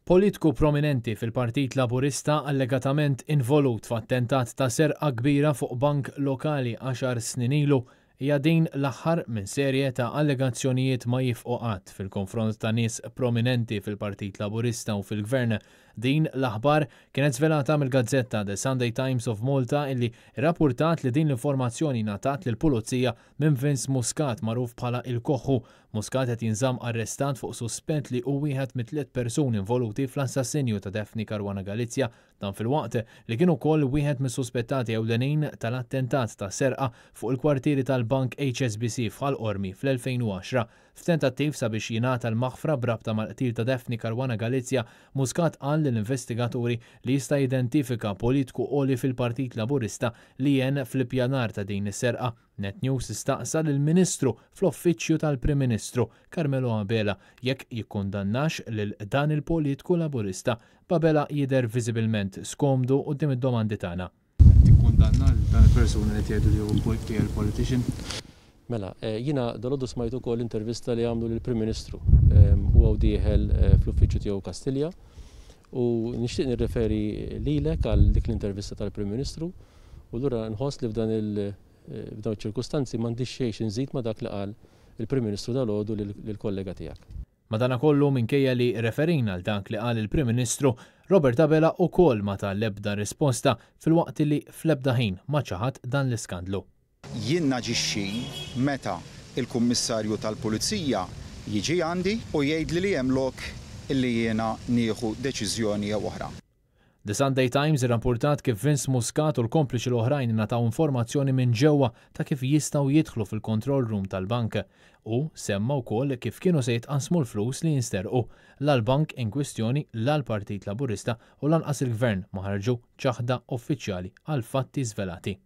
Politiku prominenti fil-Partit Laburista allegatament involut f'attentat ta' serqa kbira fuq bank lokali 10 snin ilu hija din l-aħħar minn serje ta' allegazzjonijiet ma jifqu qatt fil-konfront ta' nies prominenti fil-Partit Laburista u fil-Gvern. Din l-aħbar kienet svelata mill-gazzetta The Sunday Times of Malta illi rrappurtat li din l-informazzjoni ngħatat lill-Pulizija minn Vince Muscat magħruf bħala il-Koħħu. Muscat qed jinżamm arrestat fuq suspett li hu wieħed mit-tliet persuni involuti fl-assassinju ta' Daphne Caruana Galizia dan fil-waqt li kien ukoll wieħed mis-suspettati ewlenin tal-attentat ta' serqa fuq il-kwartieri tal-Bank HSBC f'Ħalqormi fl-2010. F'tentattiv sabiex jingħata l-maħfra brabta mal-qtil ta' Daphne Caruana Galizia, Muscat qal lill-investigaturi li jista' jidentifika politiku qoli fil-Partit Laburista li jen fl-ippjanar ta' din is-serqa. Net News istaqsa lill-Ministru fl-Uffiċċju tal-Prim Ministru Carmelo Abela jekk jikkundannax lil dan il-politiku Laburista. Abela jidher viżibilment skomdu quddiem id-domandi tagħna. Tikkundanna dan il-persuna li jgħidu li huwa politician? Mela, jiena dalodu smajtu wkoll intervista li għamlu lill-Prim Ministru u għawdieħel fl-uffiċċju tiegħu Kastilja u nixtieq nirreferi lilek għal dik l-intervista tal-Prim Ministru u lura nħoss li f'dan il-ċirkustanzi m'għandix xejn inżid ma' dak li qal il-Prim Ministru dalgħodu lill-kollega tiegħek. Madankollu minkejja li referina għal dak li qal il-Prim Ministru, Robert Abela wkoll ma tal-ebda risposta fil-waqt li fl-ebda ħin ma ċaħat dan l-iskandlu. Jien naġixxi meta il-Kummissarju tal-Pulizija jiġi għandi u jgħidli li hemm lok illi jiena nieħu deċiżjoni oħra. The Sunday Times irrapportat kif Vince Muscat u l-kompliċi l-oħrajn nataw informazzjoni minn ġewwa ta' kif jistgħu jidħlu fil-control room tal-bank u semma wkoll kif kienu se jitqasmu l-flus li jinsterqu l-bank in kwistjoni l-Partit Laburista u lanqas il-Gvern ma ħarġu ċaħda uffiċjali għal fatti żvelati.